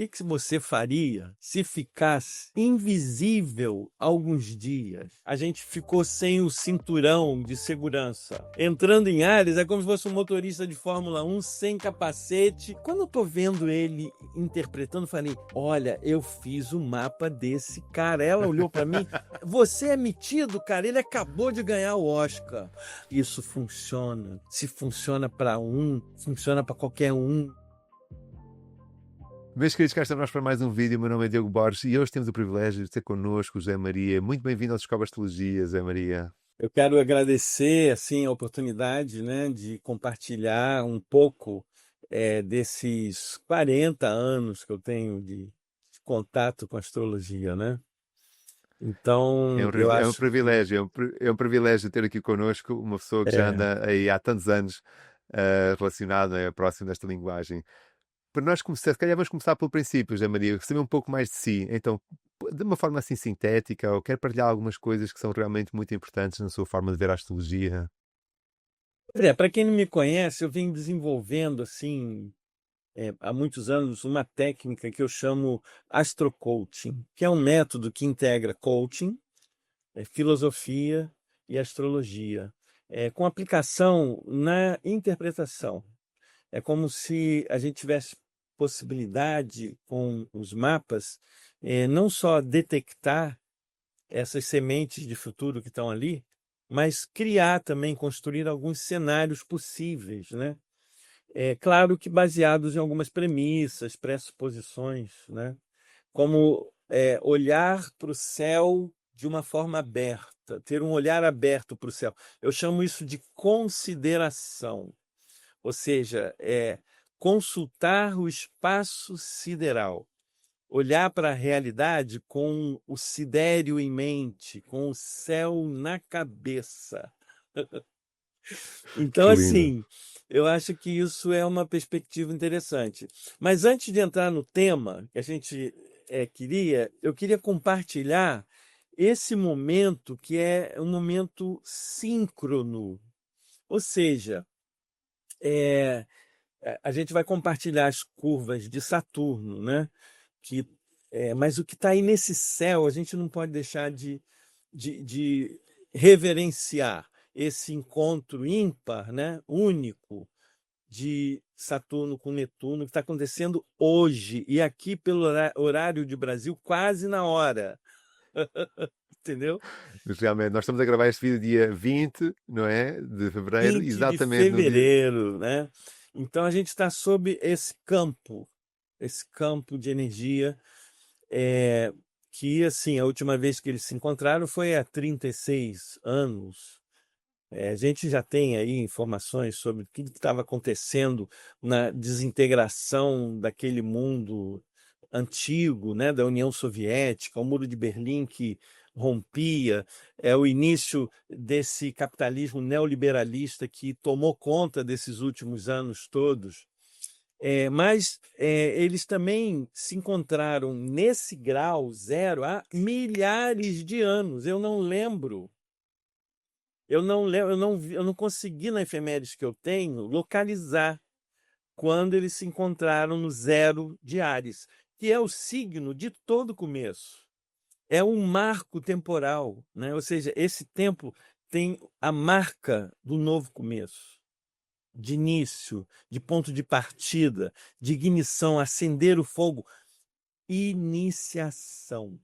que você faria se ficasse invisível alguns dias? A gente ficou sem o cinturão de segurança. Entrando em áreas, é como se fosse um motorista de Fórmula 1 sem capacete. Quando eu tô vendo ele interpretando, eu falei, olha, eu fiz o mapa desse cara. Ela olhou para mim, você é metido, cara, ele acabou de ganhar o Oscar. Isso funciona. Se funciona para um, funciona para qualquer um. Meus queridos, cá estamos nós para mais um vídeo. Meu nome é Diogo Borges e hoje temos o privilégio de ter connosco o Zé Maria. Muito bem-vindo ao Descobre Astrologia, Zé Maria. Eu quero agradecer assim, a oportunidade, né, de compartilhar um pouco desses 40 anos que eu tenho de contato com a astrologia, né? Então, eu É um acho que privilégio, é um privilégio ter aqui connosco uma pessoa que já é, anda aí há tantos anos relacionada, próximo desta linguagem. Para nós começar, se calhar vamos começar pelo princípio, Zé Maria, saber um pouco mais de si. Então, de uma forma assim sintética, ou quer partilhar algumas coisas que são realmente muito importantes na sua forma de ver a astrologia? para quem não me conhece, eu venho desenvolvendo assim há muitos anos uma técnica que eu chamo astrocoaching, que é um método que integra coaching, filosofia e astrologia, com aplicação na interpretação. É como se a gente tivesse possibilidade, com os mapas, não só detectar essas sementes de futuro que estão ali, mas criar também, construir alguns cenários possíveis, né? É claro que baseados em algumas premissas, pressuposições, né? Como olhar para o céu de uma forma aberta, ter um olhar aberto para o céu. Eu chamo isso de consideração, ou seja, consultar o espaço sideral, olhar para a realidade com o sidéreo em mente, com o céu na cabeça. Então, Que lindo. assim, eu acho que isso é uma perspectiva interessante. Mas antes de entrar no tema que a gente queria, eu queria compartilhar esse momento que é um momento síncrono. Ou seja, é, a gente vai compartilhar as curvas de Saturno, né? Que, mas o que está aí nesse céu, a gente não pode deixar de reverenciar esse encontro ímpar, né? Único de Saturno com Netuno, que está acontecendo hoje, e aqui pelo horário de Brasil, quase na hora. Entendeu? Mas realmente, nós estamos a gravar este vídeo dia 20, não é? De fevereiro, 20 de exatamente no dia. fevereiro, né? Então a gente está sob esse campo de energia, é, que assim, a última vez que eles se encontraram foi há 36 anos. A gente já tem aí informações sobre o que estava acontecendo na desintegração daquele mundo antigo, né, da União Soviética, o Muro de Berlim que rompia, é o início desse capitalismo neoliberalista que tomou conta desses últimos anos todos. Mas eles também se encontraram nesse grau zero há milhares de anos. Eu não lembro. Eu não lembro, eu não consegui na efemérides que eu tenho localizar quando eles se encontraram no zero de Áries, que é o signo de todo começo. É um marco temporal, né? Ou seja, esse tempo tem a marca do novo começo, de início, de ponto de partida, de ignição, acender o fogo, iniciação.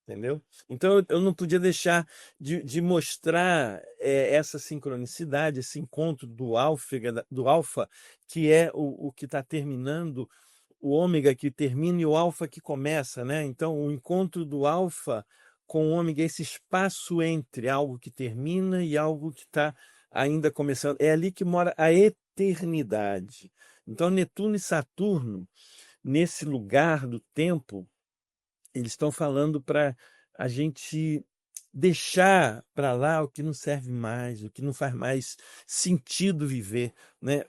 Entendeu? Então eu não podia deixar de mostrar essa sincronicidade, esse encontro do alfa, que é o que está terminando, o ômega que termina e o alfa que começa, né? Então o encontro do alfa com o ômega, esse espaço entre algo que termina e algo que está ainda começando, é ali que mora a eternidade. Então Netuno e Saturno, nesse lugar do tempo, eles estão falando para a gente deixar para lá o que não serve mais, o que não faz mais sentido viver, né?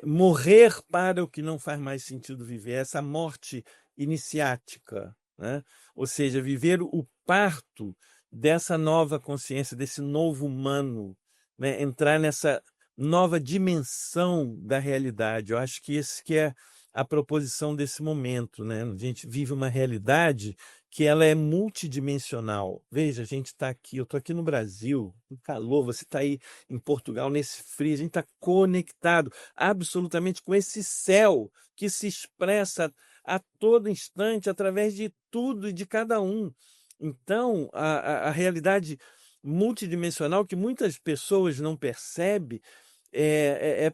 Morrer para o que não faz mais sentido viver, essa morte iniciática, né? Ou seja, viver o parto dessa nova consciência, desse novo humano, né? Entrar nessa nova dimensão da realidade. Eu acho que esse que é a proposição desse momento, né? A gente vive uma realidade que ela é multidimensional. Veja, a gente está aqui, eu estou aqui no Brasil, no calor, você está aí em Portugal, nesse frio, a gente está conectado absolutamente com esse céu que se expressa a todo instante através de tudo e de cada um. Então, a realidade multidimensional que muitas pessoas não percebem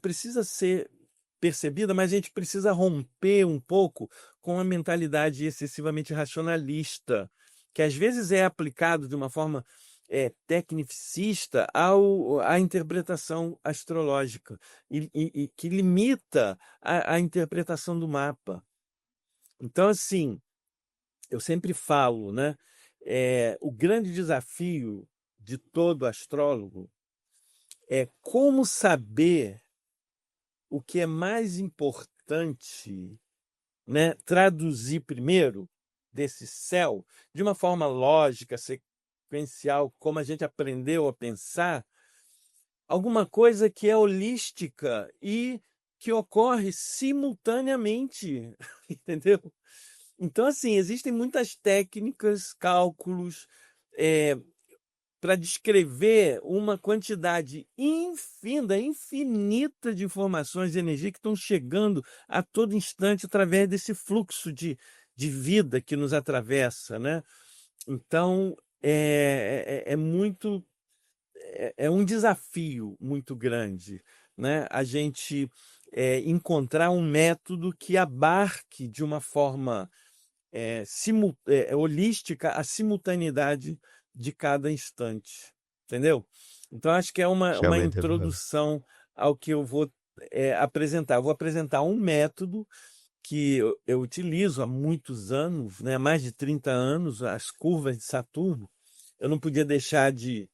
precisa ser percebida, mas a gente precisa romper um pouco com a mentalidade excessivamente racionalista, que às vezes é aplicado de uma forma tecnicista à interpretação astrológica e que limita a interpretação do mapa. Então, assim, eu sempre falo, né? O grande desafio de todo astrólogo é como saber o que é mais importante, né? Traduzir primeiro desse céu de uma forma lógica, sequencial, como a gente aprendeu a pensar, alguma coisa que é holística e que ocorre simultaneamente, entendeu? Então, assim, existem muitas técnicas, cálculos, para descrever uma quantidade infinita de informações de energia que estão chegando a todo instante através desse fluxo de vida que nos atravessa, né? Então, é um desafio muito grande, né? A gente encontrar um método que abarque de uma forma holística a simultaneidade de cada instante, entendeu? Então, acho que é uma Realmente é verdade. introdução ao que eu vou apresentar. Eu vou apresentar um método que eu utilizo há muitos anos, né? Há mais de 30 anos, as curvas de Saturno. Eu não podia deixar de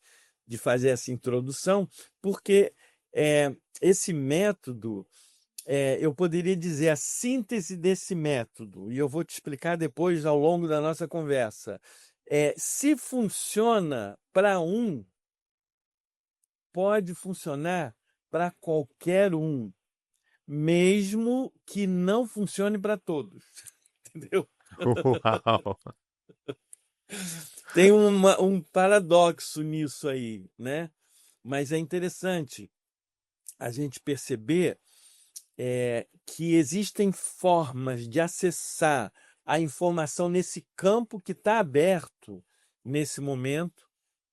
fazer essa introdução, porque esse método eu poderia dizer a síntese desse método, e eu vou te explicar depois ao longo da nossa conversa. Se funciona para um, pode funcionar para qualquer um, mesmo que não funcione para todos. Entendeu? Uau! Tem um paradoxo nisso aí, né? Mas é interessante a gente perceber que existem formas de acessar a informação nesse campo que está aberto nesse momento,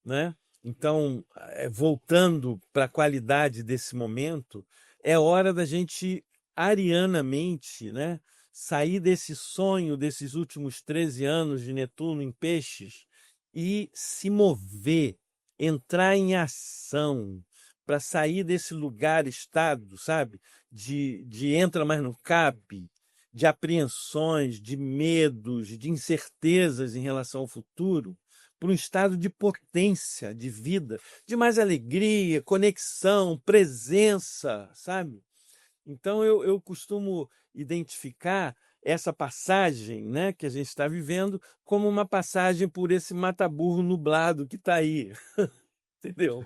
né? Então, voltando para a qualidade desse momento, é hora da gente arianamente, né, sair desse sonho desses últimos 13 anos de Netuno em Peixes e se mover, entrar em ação para sair desse lugar, estado, sabe? De entra, mas não cabe, de apreensões, de medos, de incertezas em relação ao futuro, para um estado de potência, de vida, de mais alegria, conexão, presença, sabe? Então eu costumo identificar essa passagem, né, que a gente está vivendo como uma passagem por esse mata-burro nublado que está aí, entendeu?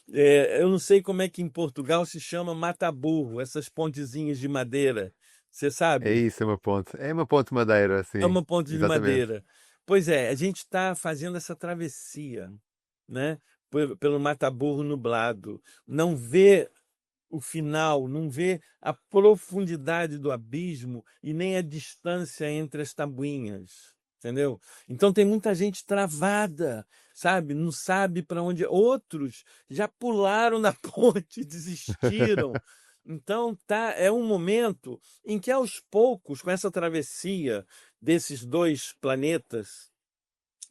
Eu não sei como é que em Portugal se chama mata-burro, essas pontezinhas de madeira. Você É sabe? isso, é uma ponte. É uma ponte de madeira, É sim. uma ponte de Exatamente. madeira. Pois é, a gente está fazendo essa travessia, né? Pelo mata-burro nublado. Não vê o final, não vê a profundidade do abismo e nem a distância entre as tabuinhas, entendeu? Então tem muita gente travada, sabe? Não sabe para onde. Outros já pularam na ponte, desistiram. Então é um momento em que aos poucos, com essa travessia desses dois planetas,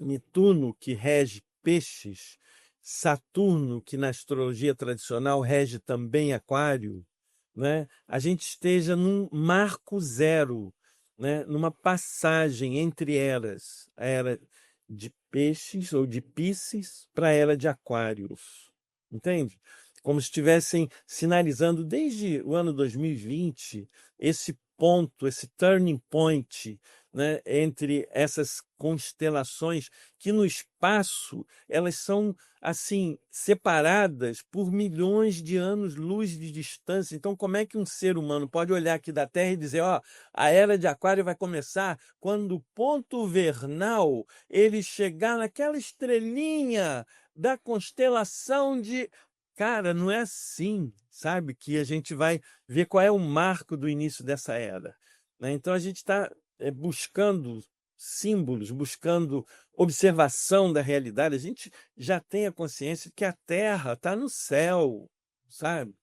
Netuno, que rege peixes, Saturno, que na astrologia tradicional rege também Aquário, né? A gente esteja num marco zero, né? Numa passagem entre eras, a era de peixes ou de Piscis para a era de Aquários, entende? Como se estivessem sinalizando desde o ano 2020 esse ponto, esse turning point, né, entre essas constelações que no espaço elas são assim separadas por milhões de anos-luz de distância. Então, como é que um ser humano pode olhar aqui da Terra e dizer, ó, a era de Aquário vai começar quando o ponto vernal ele chegar naquela estrelinha da constelação de... Cara, não é assim, sabe? Que a gente vai ver qual é o marco do início dessa era, né? Então a gente está buscando símbolos, buscando observação da realidade. A gente já tem a consciência de que a Terra está no céu, sabe?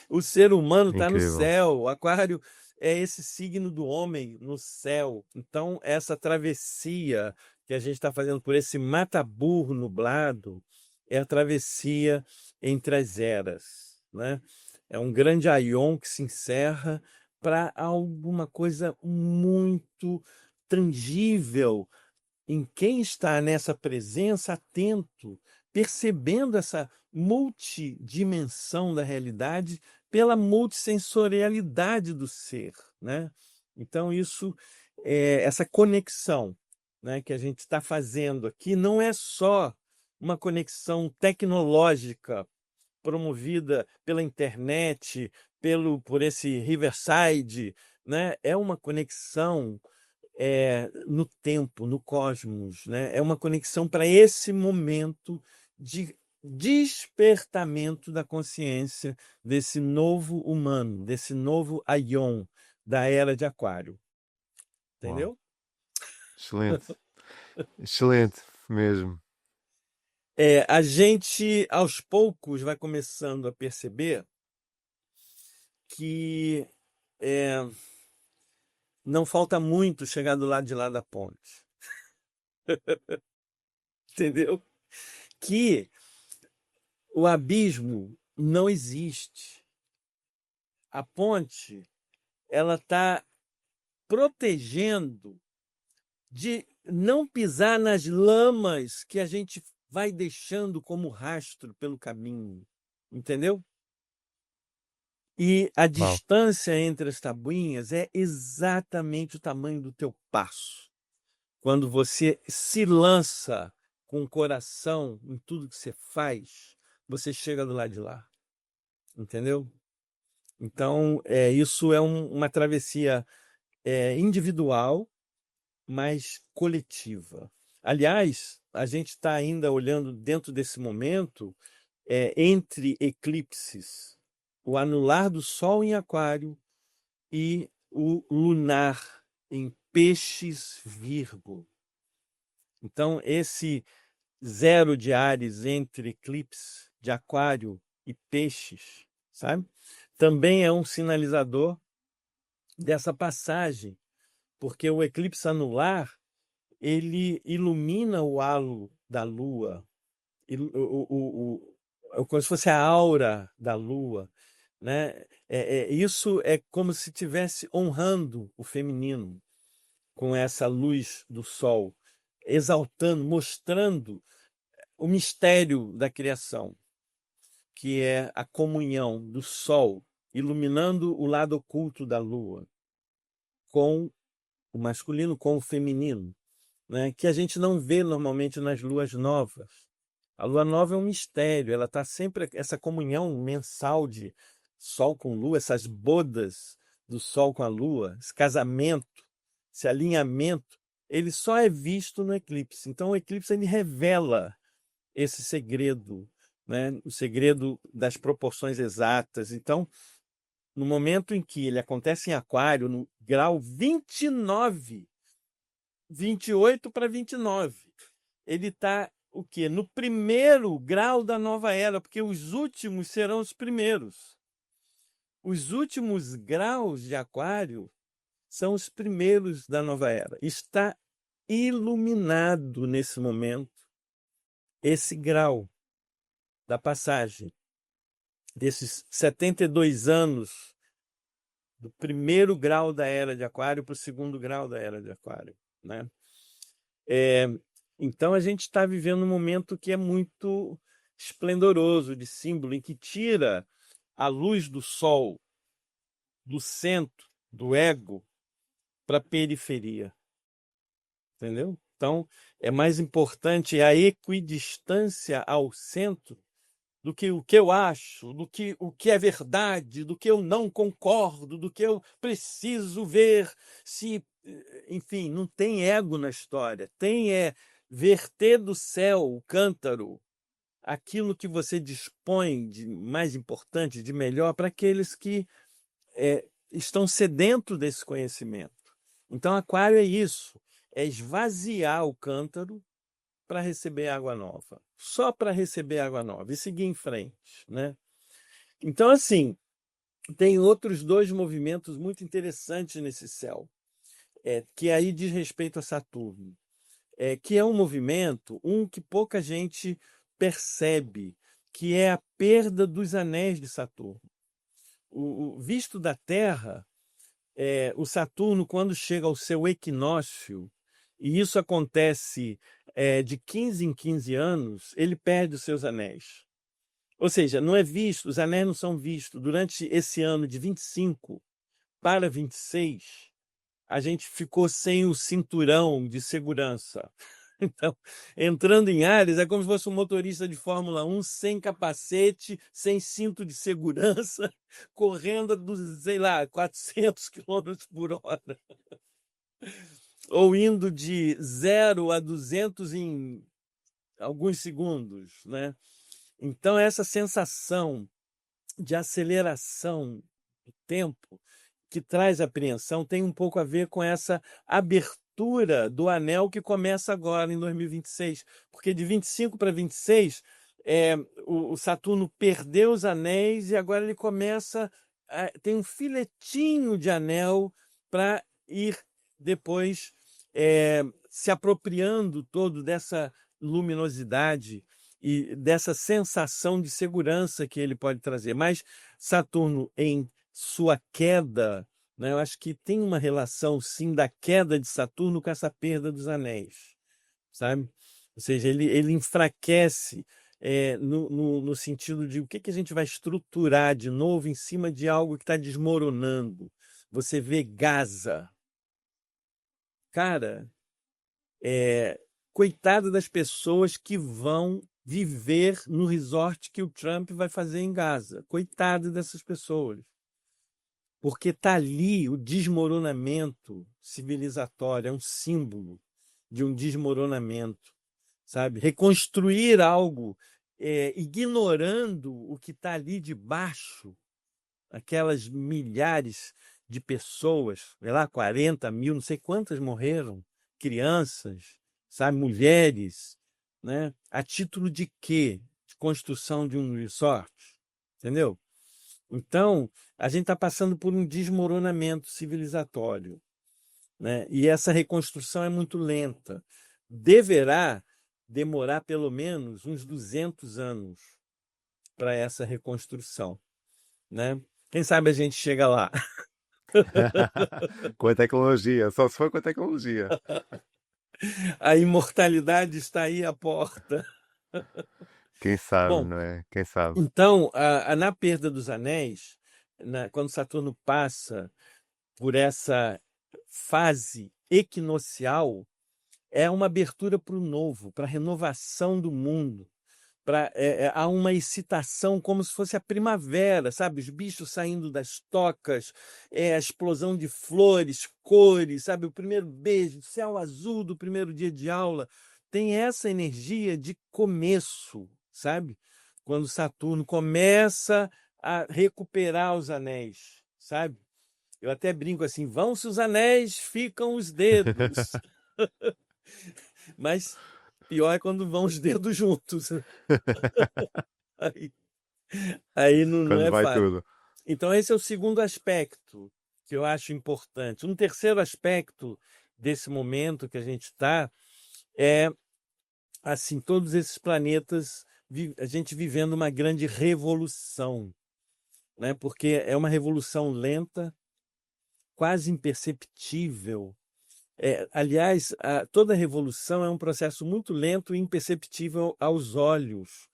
O ser humano está no Incrível. céu. O Aquário é esse signo do homem no céu. Então, essa travessia que a gente está fazendo por esse mata-burro nublado é a travessia entre as eras, né? É um grande aion que se encerra para alguma coisa muito tangível em quem está nessa presença atento, percebendo essa multidimensão da realidade pela multissensorialidade do ser, né? Então isso essa conexão, né, que a gente está fazendo aqui não é só uma conexão tecnológica promovida pela internet, por esse Riverside, né? É uma conexão no tempo, no cosmos, né? É uma conexão para esse momento de despertamento da consciência desse novo humano, desse novo Aion da era de Aquário, Uau. entendeu? Excelente. Excelente mesmo. A gente aos poucos vai começando a perceber que é, não falta muito chegar do lado de lá da ponte, entendeu? Que o abismo não existe. A ponte ela está protegendo de não pisar nas lamas que a gente vai deixando como rastro pelo caminho, entendeu? E a Uau. distância entre as tabuinhas é exatamente o tamanho do teu passo. Quando você se lança com o coração em tudo que você faz, você chega do lado de lá, entendeu? Então, isso é uma travessia individual, mas coletiva. Aliás, a gente está ainda olhando dentro desse momento entre eclipses, o anular do Sol em Aquário e o lunar em Peixes, Virgo. Então, esse zero de Áries entre eclipse de Aquário e Peixes, sabe? Também é um sinalizador dessa passagem, porque o eclipse anular ele ilumina o halo da Lua, como se fosse a aura da Lua, né? Isso é como se estivesse honrando o feminino com essa luz do Sol, exaltando, mostrando o mistério da criação, que é a comunhão do Sol, iluminando o lado oculto da Lua, com o masculino, com o feminino, né? Que a gente não vê normalmente nas luas novas. A lua nova é um mistério, ela está sempre essa comunhão mensal de Sol com Lua, essas bodas do Sol com a Lua, esse casamento, esse alinhamento, ele só é visto no eclipse. Então o eclipse ele revela esse segredo, né? O segredo das proporções exatas. Então, no momento em que ele acontece em Aquário, no grau 29, 28 para 29, ele está o quê? No primeiro grau da nova era, porque os últimos serão os primeiros. Os últimos graus de Aquário são os primeiros da nova era. Está iluminado nesse momento esse grau da passagem desses 72 anos do primeiro grau da era de Aquário para o segundo grau da era de Aquário, né? Então a gente está vivendo um momento que é muito esplendoroso de símbolo, em que tira a luz do Sol do centro do ego para a periferia, entendeu? Então, é mais importante a equidistância ao centro do que o que eu acho, do que o que é verdade, do que eu não concordo, do que eu preciso ver se, enfim, não tem ego na história, tem verter do céu o cântaro, aquilo que você dispõe de mais importante, de melhor para aqueles que estão sedentos desse conhecimento. Então, aquário é isso, é esvaziar o cântaro para receber água nova, só para receber água nova e seguir em frente, né? Então, assim, tem outros dois movimentos muito interessantes nesse céu, que aí diz respeito a Saturno, que é um movimento, que pouca gente percebe, que é a perda dos anéis de Saturno. O visto da Terra, o Saturno, quando chega ao seu equinócio, e isso acontece de 15 em 15 anos, ele perde os seus anéis. Ou seja, não é visto, os anéis não são vistos. Durante esse ano de 25 para 26, a gente ficou sem o cinturão de segurança. Então, entrando em Áries, é como se fosse um motorista de Fórmula 1 sem capacete, sem cinto de segurança, correndo sei lá, 400 quilômetros por hora. Ou indo de 0 a 200 em alguns segundos, né? Então, essa sensação de aceleração do tempo que traz apreensão tem um pouco a ver com essa abertura do anel que começa agora em 2026, porque de 25 para 26 o Saturno perdeu os anéis e agora ele começa tem um filetinho de anel para ir depois se apropriando todo dessa luminosidade e dessa sensação de segurança que ele pode trazer. Mas Saturno em sua queda, né? Eu acho que tem uma relação, sim, da queda de Saturno com essa perda dos anéis, sabe? Ou seja, ele enfraquece no sentido de o que a gente vai estruturar de novo em cima de algo que está desmoronando. Você vê Gaza. Cara, coitada das pessoas que vão viver no resort que o Trump vai fazer em Gaza. Coitada dessas pessoas. Porque está ali o desmoronamento civilizatório, é um símbolo de um desmoronamento, sabe? Reconstruir algo ignorando o que está ali debaixo, aquelas milhares de pessoas, sei lá, 40 mil, não sei quantas morreram, crianças, sabe, mulheres, né? A título de quê? De construção de um resort, entendeu? Então, a gente está passando por um desmoronamento civilizatório, né? E essa reconstrução é muito lenta. Deverá demorar pelo menos uns 200 anos para essa reconstrução, né? Quem sabe a gente chega lá. Com a tecnologia, só se for com a tecnologia. A imortalidade está aí à porta. Quem sabe, Bom, não é? Quem sabe? então, na perda dos anéis, quando Saturno passa por essa fase equinocial, é uma abertura para o novo, para a renovação do mundo. Há uma excitação como se fosse a primavera, sabe? Os bichos saindo das tocas, a explosão de flores, cores, sabe? O primeiro beijo, céu azul do primeiro dia de aula. Tem essa energia de começo, sabe? Quando Saturno começa a recuperar os anéis, sabe? Eu até brinco assim: vão-se os anéis, ficam os dedos. Mas pior é quando vão os dedos juntos. Aí, aí não Quando é vai fácil. tudo. Então, esse é o segundo aspecto que eu acho importante. Um terceiro aspecto desse momento que a gente está é, assim, todos esses planetas, a gente vivendo uma grande revolução, né? Porque é uma revolução lenta, quase imperceptível. Aliás, toda revolução é um processo muito lento e imperceptível aos olhos.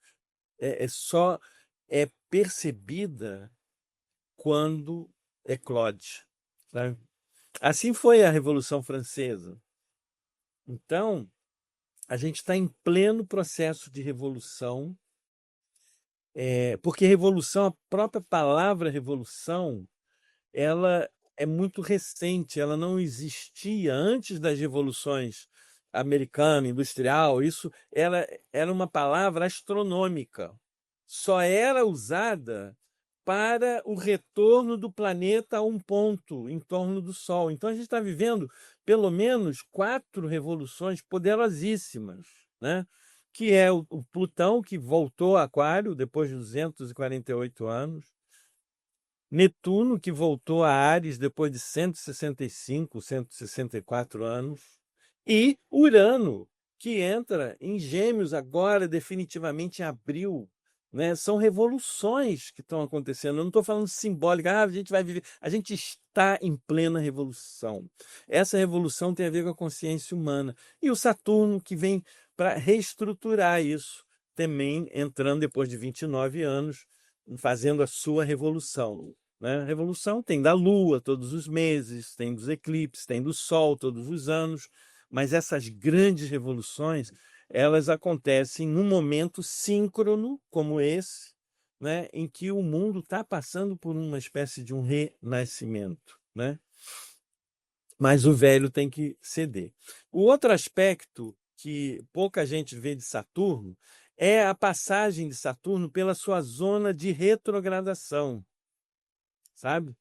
Só é percebida quando eclode, sabe? Assim foi a Revolução Francesa. Então, a gente está em pleno processo de revolução, porque revolução, a própria palavra revolução, ela é muito recente, ela não existia antes das revoluções americana, industrial, isso era uma palavra astronômica. Só era usada para o retorno do planeta a um ponto em torno do Sol. Então a gente está vivendo pelo menos 4 revoluções poderosíssimas, né? Que é o Plutão, que voltou a Aquário depois de 248 anos, Netuno, que voltou a Áries depois de 165, 164 anos, e Urano, que entra em Gêmeos agora, definitivamente em abril. Né? São revoluções que estão acontecendo. Eu não estou falando simbólica, a gente vai viver. A gente está em plena revolução. Essa revolução tem a ver com a consciência humana. E o Saturno, que vem para reestruturar isso, também entrando depois de 29 anos, fazendo a sua revolução. Né? A revolução tem da Lua todos os meses, tem dos eclipses, tem do Sol todos os anos, mas essas grandes revoluções, elas acontecem num momento síncrono como esse, né? Em que o mundo está passando por uma espécie de um renascimento. Né? Mas o velho tem que ceder. O outro aspecto que pouca gente vê de Saturno é a passagem de Saturno pela sua zona de retrogradação, sabe?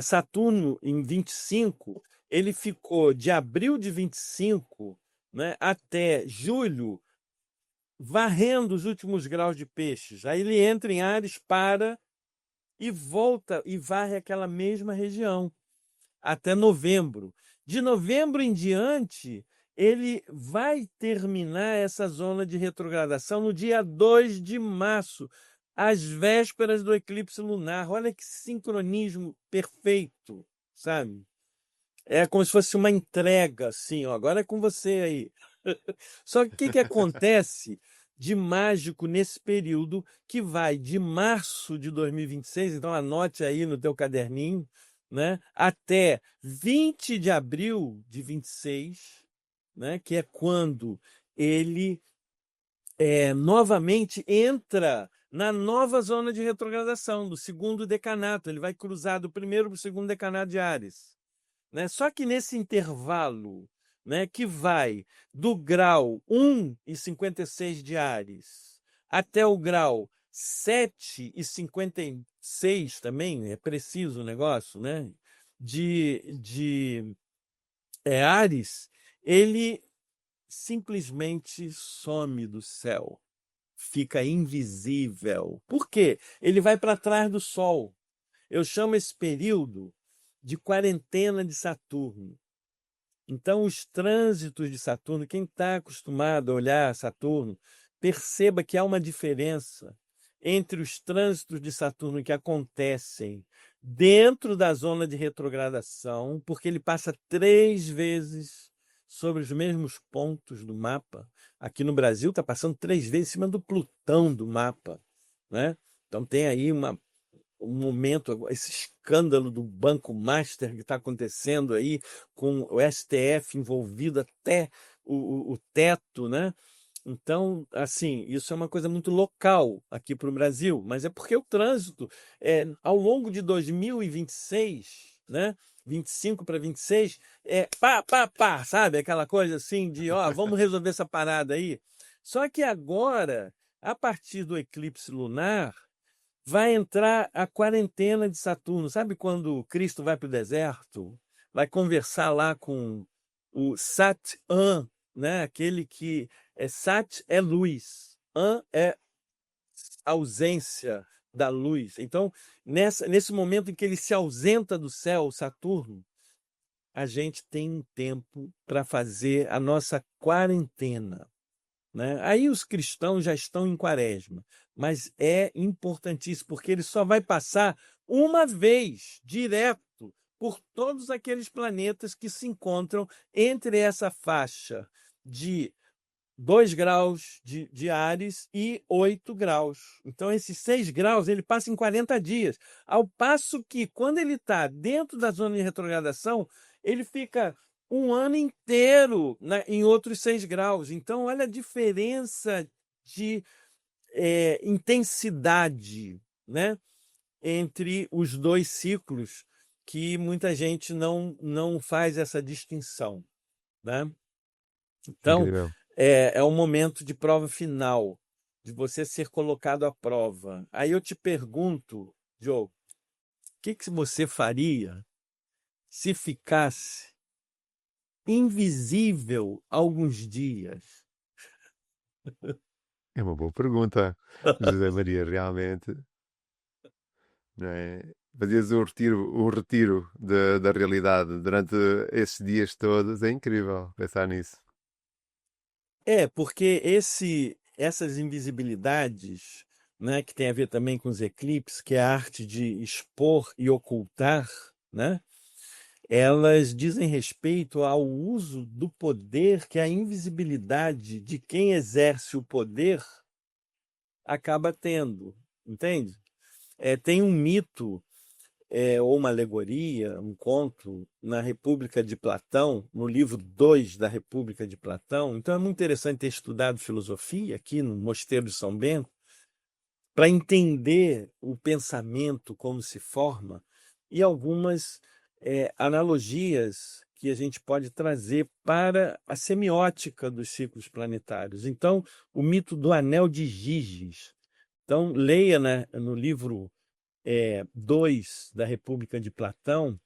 Saturno, em 25, ele ficou de abril de 25, né, até julho, varrendo os últimos graus de peixes. Aí ele entra em Áries, para e volta e varre aquela mesma região até novembro. De novembro em diante, ele vai terminar essa zona de retrogradação no dia 2 de março, às vésperas do eclipse lunar. Olha que sincronismo perfeito, sabe? É como se fosse uma entrega, assim, ó, agora é com você aí. Só que o que acontece de mágico nesse período que vai de março de 2026, então anote aí no teu caderninho, né, até 20 de abril de 26, né, que é quando ele novamente entra na nova zona de retrogradação, do segundo decanato. Ele vai cruzar do primeiro para o segundo decanato de Áries. Né? Só que nesse intervalo, né, que vai do grau 1,56 de Áries até o grau 7,56 também, é preciso o negócio, né, de Áries, ele simplesmente some do céu, fica invisível. Por quê? Ele vai para trás do Sol. Eu chamo esse período de quarentena de Saturno. Então, os trânsitos de Saturno, quem está acostumado a olhar Saturno, perceba que há uma diferença entre os trânsitos de Saturno que acontecem dentro da zona de retrogradação, porque ele passa 3 vezes sobre os mesmos pontos do mapa. Aqui no Brasil está passando 3 vezes em cima do Plutão do mapa. Né? Então tem aí um momento, esse escândalo do Banco Master que está acontecendo aí, com o STF envolvido até o teto, né? Então, assim, isso é uma coisa muito local aqui para o Brasil, mas é porque o trânsito, ao longo de 2026, né? 25 para 26, pá, sabe? Aquela coisa assim de, ó, vamos resolver essa parada aí. Só que agora, a partir do eclipse lunar, vai entrar a quarentena de Saturno. Sabe quando Cristo vai para o deserto? Vai conversar lá com o Sat-An, né? Aquele que Sat é luz, An é ausência da luz. Então, nesse momento em que ele se ausenta do céu, Saturno, a gente tem um tempo para fazer a nossa quarentena. Né? Aí os cristãos já estão em quaresma, mas é importantíssimo, porque ele só vai passar uma vez, direto, por todos aqueles planetas que se encontram entre essa faixa de 2 graus de Áries e 8 graus. Então, esses 6 graus ele passa em 40 dias. Ao passo que, quando ele está dentro da zona de retrogradação, ele fica um ano inteiro em outros 6 graus. Então, olha a diferença de intensidade, né, entre os dois ciclos, que muita gente não faz essa distinção, né? Então, Incrível. é um momento de prova final, de você ser colocado à prova. Aí eu te pergunto, Joe, o que você faria se ficasse invisível alguns dias? É uma boa pergunta, José Maria, realmente. Não é? Fazias o retiro da realidade durante esses dias todos. É incrível pensar nisso. Porque essas invisibilidades, né, que tem a ver também com os eclipses, que é a arte de expor e ocultar, né, elas dizem respeito ao uso do poder que a invisibilidade de quem exerce o poder acaba tendo, entende? Tem um mito, ou uma alegoria, um conto, na República de Platão, no livro 2 da República de Platão. Então é muito interessante ter estudado filosofia aqui no Mosteiro de São Bento, para entender o pensamento, como se forma, e algumas analogias que a gente pode trazer para a semiótica dos ciclos planetários. Então, o mito do anel de Giges. Então, leia, né, no livro 2 da República de Platão,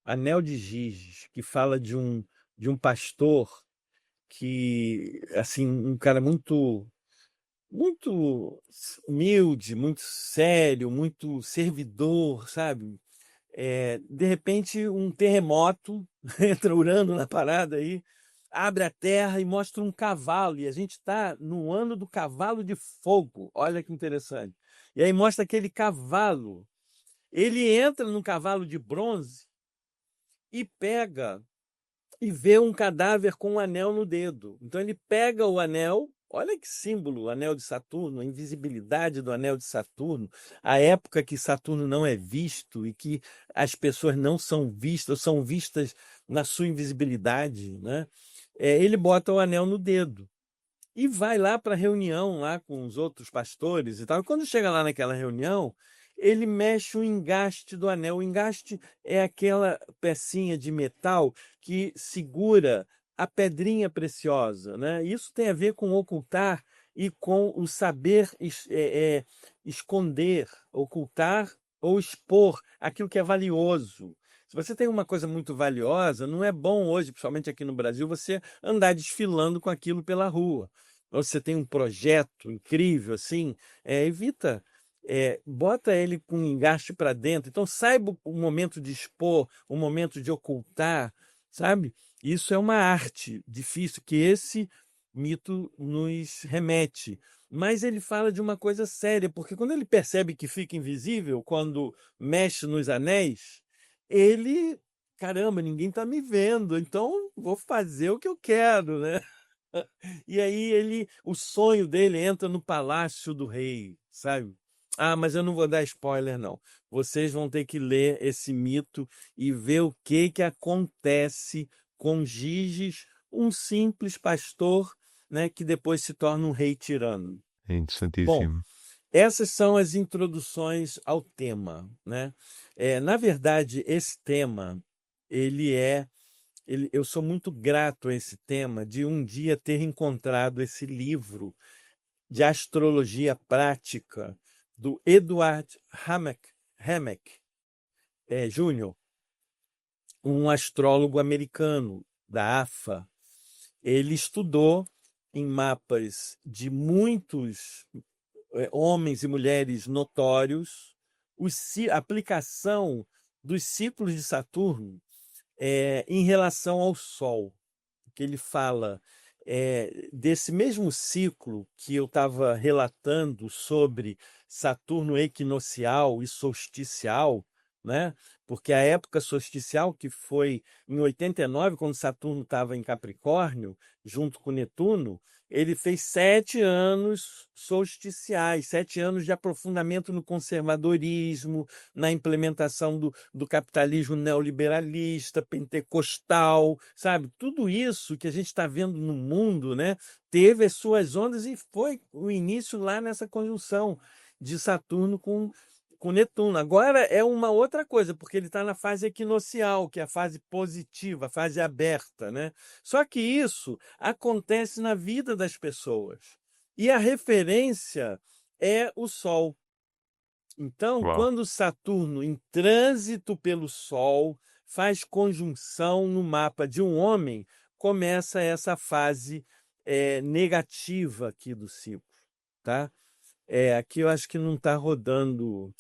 Anel de Giges, que fala de um pastor que, assim, um cara muito humilde, muito sério, muito servidor, sabe? De repente, um terremoto entra Urano na parada aí, abre a Terra e mostra um cavalo. E a gente está no ano do cavalo de fogo. Olha que interessante. E aí mostra aquele cavalo. Ele entra num cavalo de bronze e pega e vê um cadáver com um anel no dedo. Então ele pega o anel, olha que símbolo, o anel de Saturno, a invisibilidade do anel de Saturno, a época que Saturno não é visto e que as pessoas não são vistas na sua invisibilidade, né? Ele bota o anel no dedo e vai lá para a reunião lá com os outros pastores e tal. E quando chega lá naquela reunião, ele mexe o engaste do anel. O engaste é aquela pecinha de metal que segura a pedrinha preciosa, né? Isso tem a ver com ocultar e com o saber esconder, ocultar ou expor aquilo que é valioso. Se você tem uma coisa muito valiosa, não é bom hoje, principalmente aqui no Brasil, você andar desfilando com aquilo pela rua. Ou você tem um projeto incrível assim, evita, bota ele com engaste para dentro. Então saiba o momento de expor, o momento de ocultar, sabe? Isso é uma arte difícil que esse mito nos remete. Mas ele fala de uma coisa séria, porque quando ele percebe que fica invisível, quando mexe nos anéis, ele, caramba, ninguém está me vendo, então vou fazer o que eu quero, né? E aí o sonho dele entra no palácio do rei, sabe? Ah, mas eu não vou dar spoiler, não. Vocês vão ter que ler esse mito e ver o que acontece com Giges, um simples pastor, né, que depois se torna um rei tirano. É Bom, interessantíssimo. essas são as introduções ao tema, né? Na verdade, esse tema, ele é eu sou muito grato a esse tema de um dia ter encontrado esse livro de astrologia prática do Edward Hammack Jr., um astrólogo americano da AFA. Ele estudou em mapas de muitos homens e mulheres notórios a aplicação dos ciclos de Saturno em relação ao Sol, que ele fala desse mesmo ciclo que eu estava relatando sobre Saturno equinocial e solsticial, né? Porque a época solsticial, que foi em 89, quando Saturno estava em Capricórnio, junto com Netuno, ele fez 7 anos solsticiais, 7 anos de aprofundamento no conservadorismo, na implementação do capitalismo neoliberalista, pentecostal, sabe? Tudo isso que a gente está vendo no mundo, né, teve as suas ondas e foi o início lá nessa conjunção de Saturno com Netuno. Agora é uma outra coisa, porque ele está na fase equinocial, que é a fase positiva, a fase aberta, né? Só que isso acontece na vida das pessoas. E a referência é o Sol. Então, Uau. quando Saturno, em trânsito pelo Sol, faz conjunção no mapa de um homem, começa essa fase negativa aqui do ciclo, tá? Aqui eu acho que não está rodando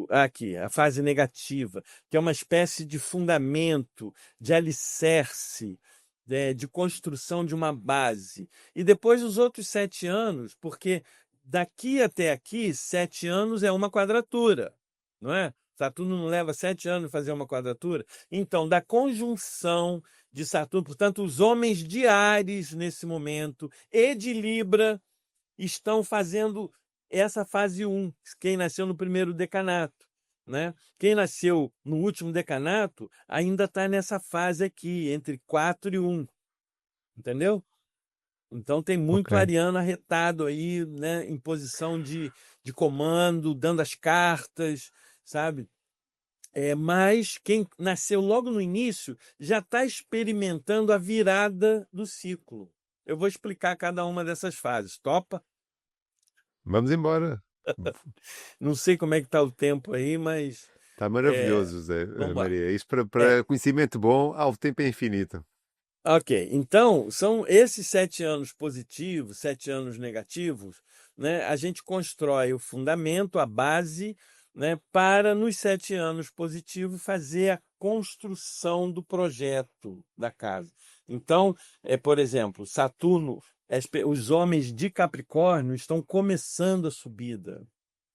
aqui, a fase negativa, que é uma espécie de fundamento, de alicerce, de construção de uma base. E depois os outros 7 anos, porque daqui até aqui, 7 anos é uma quadratura, não é? Saturno não leva 7 anos fazer uma quadratura. Então, da conjunção de Saturno, portanto, os homens de Áries nesse momento e de Libra estão fazendo essa fase 1, quem nasceu no primeiro decanato, né? Quem nasceu no último decanato ainda está nessa fase aqui, entre 4 e 1, entendeu? Então tem Ok. muito ariano arretado aí, né, em posição de comando, dando as cartas, sabe? Mas quem nasceu logo no início já está experimentando a virada do ciclo. Eu vou explicar cada uma dessas fases. Topa? Vamos embora. Não sei como é que está o tempo aí, mas Está é, maravilhoso, Zé, vamos lá. Maria. Isto para, É, para conhecimento bom, o tempo é infinito. ok. Então, são esses 7 anos positivos, 7 anos negativos, né? A gente constrói o fundamento, a base, né? Para nos 7 anos positivos fazer a construção do projeto da casa. Então, por exemplo, Saturno, os homens de Capricórnio estão começando a subida,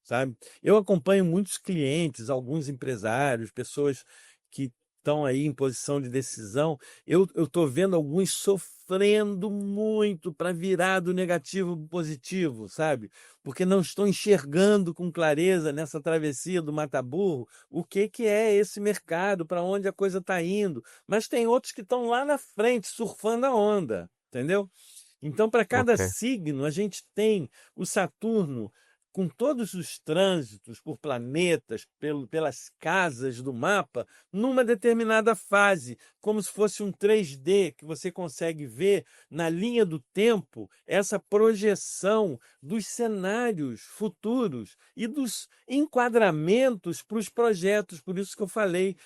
sabe? Eu acompanho muitos clientes, alguns empresários, pessoas que estão aí em posição de decisão. Eu estou vendo alguns sofrendo muito para virar do negativo para o positivo, sabe? Porque não estão enxergando com clareza nessa travessia do Mata-Burro o que, que é esse mercado, para onde a coisa está indo. Mas tem outros que estão lá na frente, surfando a onda, entendeu? Então, para cada Ok. signo, a gente tem o Saturno com todos os trânsitos por planetas, pelas casas do mapa, numa determinada fase, como se fosse um 3D que você consegue ver na linha do tempo essa projeção dos cenários futuros e dos enquadramentos para os projetos. Por isso que eu falei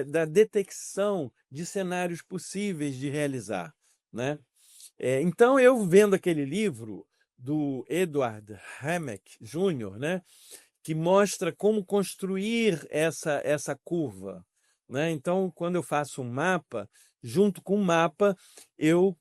da detecção de cenários possíveis de realizar, né? Então, eu vendo aquele livro do Edward Hammack Jr., né, que mostra como construir essa curva, né? Então, quando eu faço um mapa, junto com o mapa, eu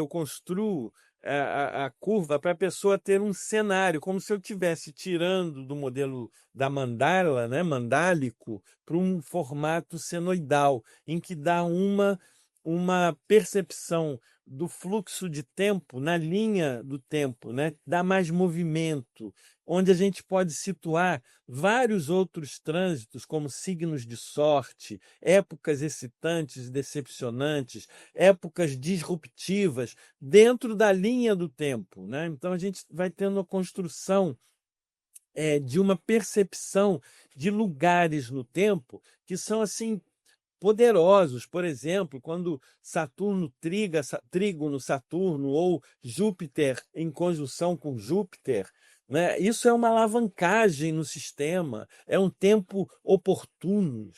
construo a curva para a pessoa ter um cenário, como se eu estivesse tirando do modelo da mandala, né, mandálico, para um formato senoidal, em que dá uma percepção do fluxo de tempo na linha do tempo, né? Dá mais movimento, onde a gente pode situar vários outros trânsitos, como signos de sorte, épocas excitantes e decepcionantes, épocas disruptivas, dentro da linha do tempo, né? Então a gente vai tendo a construção de uma percepção de lugares no tempo que são assim poderosos. Por exemplo, quando Saturno trígono Saturno ou Júpiter em conjunção com Júpiter, né? Isso é uma alavancagem no sistema, é um tempo oportunos,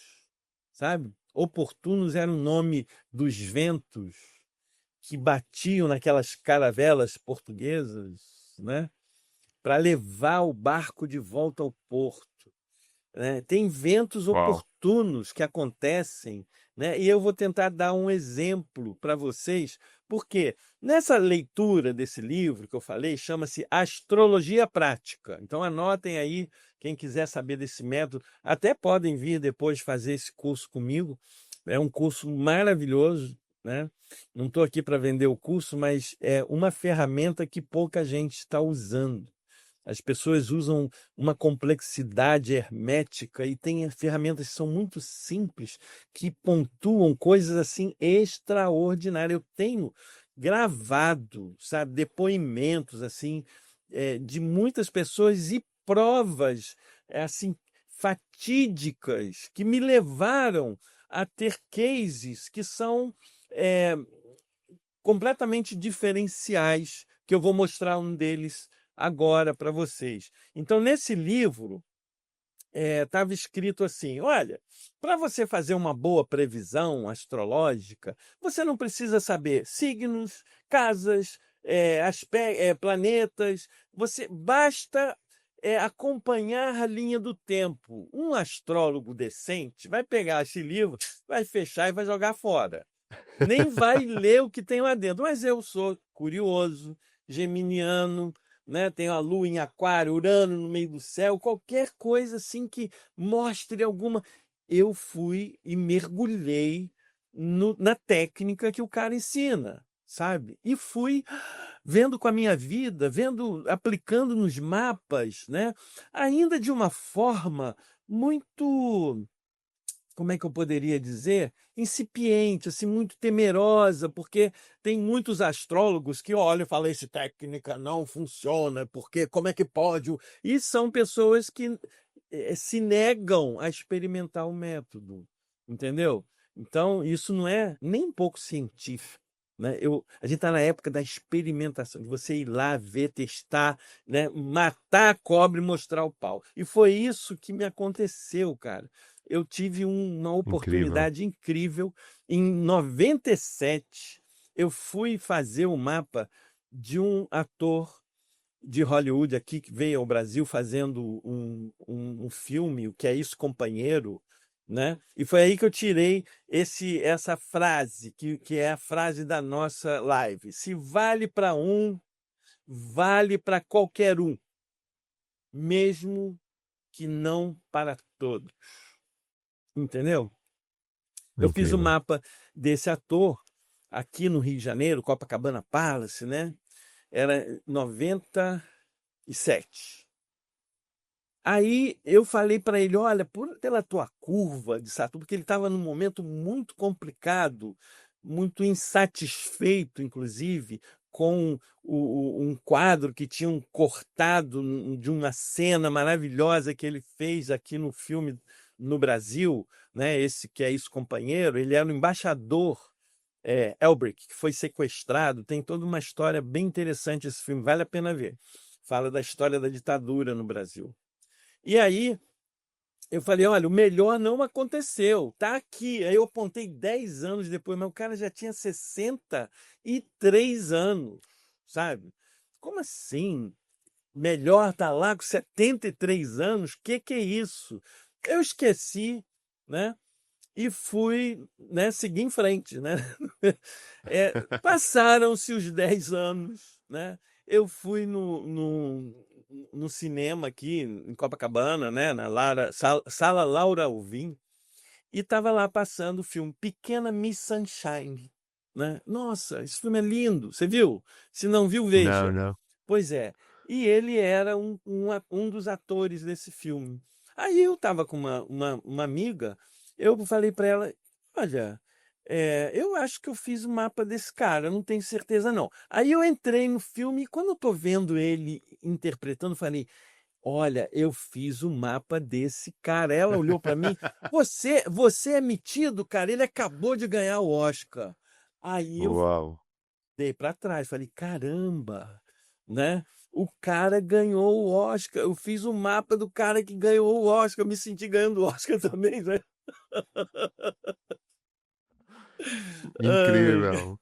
sabe? Oportunos era o nome dos ventos que batiam naquelas caravelas portuguesas, né? Para levar o barco de volta ao porto, né? Tem ventos Uau. oportunos que acontecem né? E eu vou tentar dar um exemplo para vocês, porque nessa leitura desse livro que eu falei, chama-se Astrologia Prática. Então anotem aí, quem quiser saber desse método, até podem vir depois fazer esse curso comigo. É um curso maravilhoso, né? Não estou aqui para vender o curso, mas é uma ferramenta que pouca gente está usando. As pessoas usam uma complexidade hermética e tem ferramentas que são muito simples, que pontuam coisas assim extraordinárias. Eu tenho gravado, sabe, depoimentos assim de muitas pessoas e provas assim fatídicas que me levaram a ter cases que são eh, completamente diferenciais, que eu vou mostrar um deles agora para vocês. Então, nesse livro, estava escrito assim: olha, para você fazer uma boa previsão astrológica, você não precisa saber signos, casas, planetas, você basta acompanhar a linha do tempo. Um astrólogo decente vai pegar esse livro, vai fechar e vai jogar fora. Nem vai ler o que tem lá dentro. Mas eu sou curioso, geminiano, né? Tenho a lua em aquário, Urano no meio do céu, qualquer coisa assim que mostre alguma. Eu fui e mergulhei na técnica que o cara ensina, sabe? E fui vendo com a minha vida, vendo, aplicando nos mapas, né? Ainda de uma forma muito, como é que eu poderia dizer? Incipiente, assim, muito temerosa, porque tem muitos astrólogos que olham e falam: essa técnica não funciona, porque como é que pode? E são pessoas que se negam a experimentar o método, entendeu? Então, isso não é nem um pouco científico. Né? A gente está na época da experimentação, de você ir lá, ver, testar, né? Matar a cobra e mostrar o pau. E foi isso que me aconteceu, cara. Eu tive uma Incrível. oportunidade incrível. Em 97, eu fui fazer o mapa de um ator de Hollywood aqui que veio ao Brasil fazendo um filme, O Que É Isso, Companheiro, né? E foi aí que eu tirei essa frase, que é a frase da nossa live. Se vale para um, vale para qualquer um, mesmo que não para todos. Entendeu? Eu fiz o Incrível. mapa desse ator aqui no Rio de Janeiro, Copacabana Palace, né? Era 97. Aí eu falei para ele: olha, pela tua curva de Saturno, porque ele estava num momento muito complicado, muito insatisfeito, inclusive, com um quadro que tinham cortado de uma cena maravilhosa que ele fez aqui no filme no Brasil, né? Esse Que É Isso, Companheiro. Ele era o embaixador Elbrick, que foi sequestrado. Tem toda uma história bem interessante esse filme, vale a pena ver. Fala da história da ditadura no Brasil. E aí eu falei: olha, o melhor não aconteceu, tá aqui. Aí eu apontei 10 anos depois, mas o cara já tinha 63 anos, sabe? Como assim? Melhor tá lá com 73 anos? Que é isso? Eu esqueci, né? E fui, né, seguir em frente, né? Passaram-se os 10 anos, né? Eu fui no cinema aqui em Copacabana, né? Na Sala Laura Alvim, e estava lá passando o filme Pequena Miss Sunshine, né? Nossa, esse filme é lindo, você viu? Se não viu, Não, veja. não. Pois é. E ele era um dos atores desse filme. Aí eu estava com uma amiga, eu falei para ela: olha, eu acho que eu fiz o mapa desse cara, eu não tenho certeza não. Aí eu entrei no filme e quando eu estou vendo ele interpretando, falei: olha, eu fiz o mapa desse cara. Ela olhou para mim: você é metido, cara, ele acabou de ganhar o Oscar. Aí eu Uau. dei para trás, falei: caramba, né? O cara ganhou o Oscar. Eu fiz o mapa do cara que ganhou o Oscar. Eu me senti ganhando o Oscar também, né? Ai. Incrível.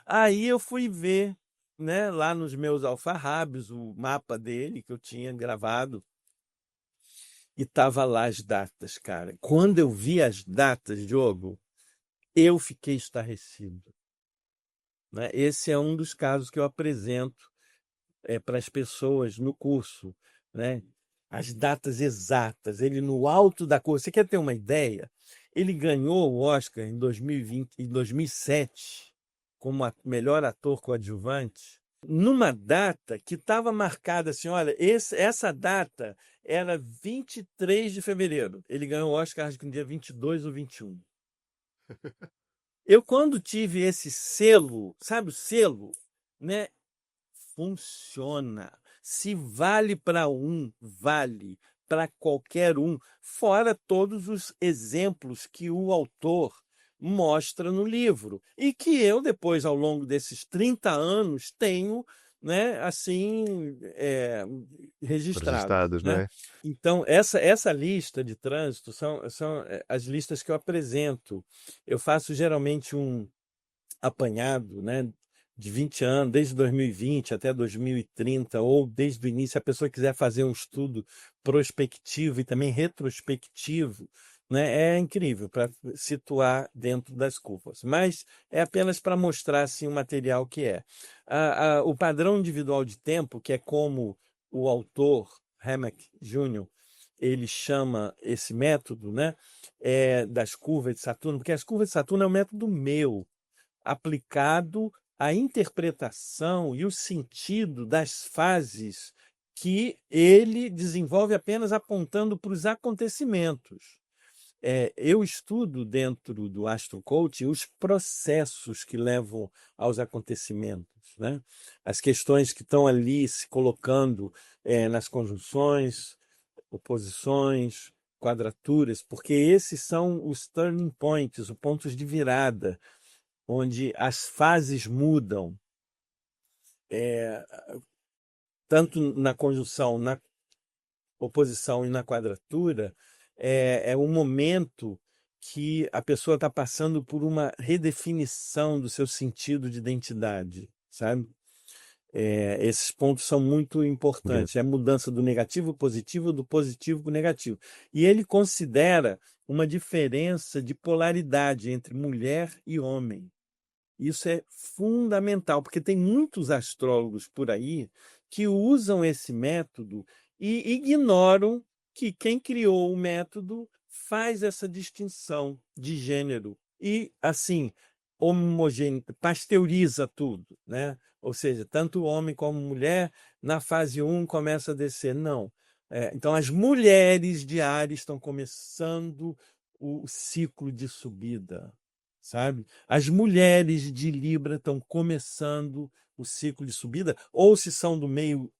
Aí eu fui ver, né, lá nos meus alfarrábios, o mapa dele que eu tinha gravado e tava lá as datas, cara. Quando eu vi as datas, Diogo, eu fiquei estarrecido, né? Esse é um dos casos que eu apresento para as pessoas no curso, né? As datas exatas, ele no alto da cor. Você quer ter uma ideia? Ele ganhou o Oscar em 2020, em 2007, como melhor ator coadjuvante, numa data que estava marcada assim, olha, essa data era 23 de fevereiro. Ele ganhou o Oscar acho que no dia 22 ou 21. Eu, quando tive esse selo, sabe o selo, né? Funciona. Se vale para um, vale para qualquer um, fora todos os exemplos que o autor mostra no livro e que eu depois, ao longo desses 30 anos, tenho, né, assim, registrados, Registados, não né? é? Então, essa lista de trânsito são as listas que eu apresento. Eu faço geralmente um apanhado, né, de 20 anos, desde 2020 até 2030, ou desde o início, se a pessoa quiser fazer um estudo prospectivo e também retrospectivo, né, é incrível para situar dentro das curvas. Mas é apenas para mostrar assim, o material que é. O padrão individual de tempo, que é como o autor, Hammack Jr., ele chama esse método, né, das curvas de Saturno, porque as curvas de Saturno é um método meu, aplicado à interpretação e o sentido das fases que ele desenvolve apenas apontando para os acontecimentos. Eu estudo dentro do Astro Coach os processos que levam aos acontecimentos, né? As questões que estão ali se colocando nas conjunções, oposições, quadraturas, porque esses são os turning points, os pontos de virada onde as fases mudam, é, tanto na conjunção, na oposição e na quadratura, é um momento que a pessoa está passando por uma redefinição do seu sentido de identidade, sabe? Esses pontos são muito importantes. É a mudança do negativo para o positivo, do positivo para o negativo. E ele considera uma diferença de polaridade entre mulher e homem. Isso é fundamental, porque tem muitos astrólogos por aí que usam esse método e ignoram que quem criou o método faz essa distinção de gênero e, assim, pasteuriza tudo, né? Ou seja, tanto homem como mulher, na fase um começa a descer. Não. Então, as mulheres de Áries estão começando o ciclo de subida, sabe? As mulheres de Libra estão começando o ciclo de subida, ou se são do meio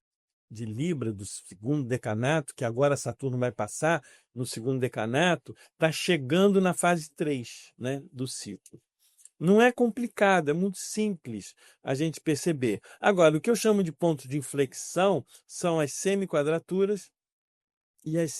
de Libra, do segundo decanato, que agora Saturno vai passar no segundo decanato, está chegando na fase 3, né, do ciclo. Não é complicado, é muito simples a gente perceber. Agora, o que eu chamo de ponto de inflexão são as semiquadraturas e as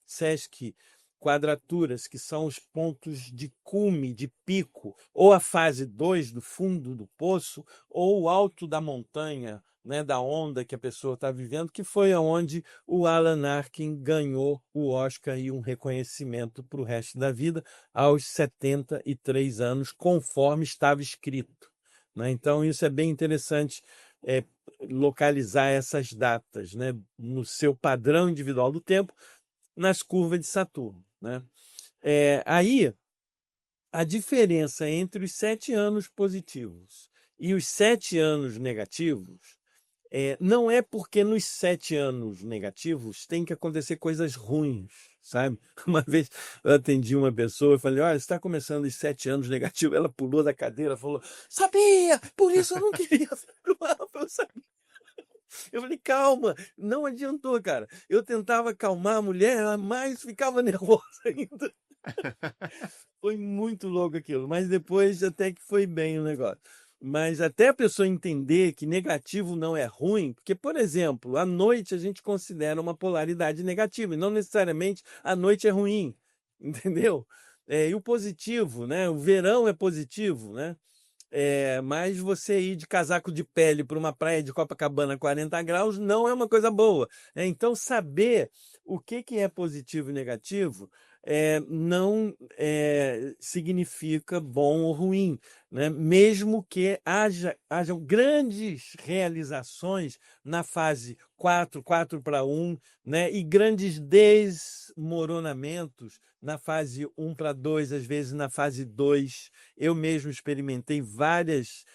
sesc quadraturas, que são os pontos de cume, de pico, ou a fase 2 do fundo do poço, ou o alto da montanha, né, da onda que a pessoa está vivendo, que foi onde o Alan Arkin ganhou o Oscar e um reconhecimento para o resto da vida, aos 73 anos, conforme estava escrito, né? Então, isso é bem interessante, é, localizar essas datas, né, no seu padrão individual do tempo, nas curvas de Saturno, né? Aí, a diferença entre os 7 anos positivos e os 7 anos negativos não é porque nos 7 anos negativos tem que acontecer coisas ruins, sabe? Uma vez eu atendi uma pessoa e falei, olha, está começando os 7 anos negativos. Ela pulou da cadeira e falou, sabia, por isso eu não queria ver o mapa, eu sabia. Eu falei, calma, não adiantou, cara. Eu tentava acalmar a mulher, ela mais ficava nervosa ainda. Foi muito louco aquilo, mas depois até que foi bem o negócio. Mas até a pessoa entender que negativo não é ruim, porque, por exemplo, à noite a gente considera uma polaridade negativa, e não necessariamente a noite é ruim, entendeu? E o positivo, né? O verão é positivo, né? Mas você ir de casaco de pele para uma praia de Copacabana 40 graus não é uma coisa boa. Então, saber o que é positivo e negativo não significa bom ou ruim, né? Mesmo que hajam grandes realizações na fase 4, 4 para 1, né? E grandes desmoronamentos na fase 1 para 2, às vezes na fase 2. Eu mesmo experimentei várias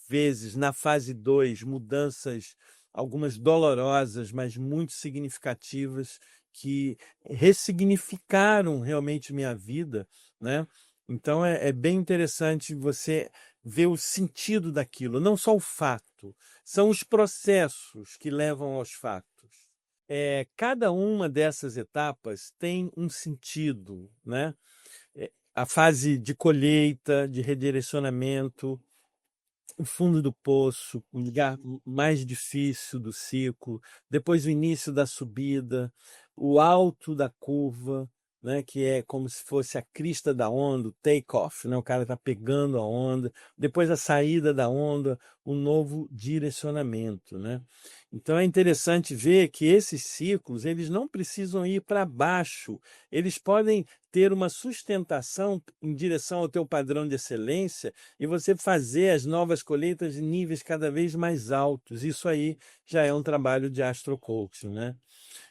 vezes na fase 2 mudanças, algumas dolorosas, mas muito significativas, que ressignificaram realmente minha vida, né? Então é bem interessante você ver o sentido daquilo, não só o fato, são os processos que levam aos fatos. Cada uma dessas etapas tem um sentido, né? A fase de colheita, de redirecionamento, o fundo do poço, o lugar mais difícil do ciclo, depois o início da subida, o alto da curva, né, que é como se fosse a crista da onda, o take-off, né, o cara está pegando a onda, depois a saída da onda, o novo direcionamento, né? Então é interessante ver que esses ciclos, eles não precisam ir para baixo, eles podem ter uma sustentação em direção ao teu padrão de excelência e você fazer as novas colheitas em níveis cada vez mais altos. Isso aí já é um trabalho de astrocoaching, né?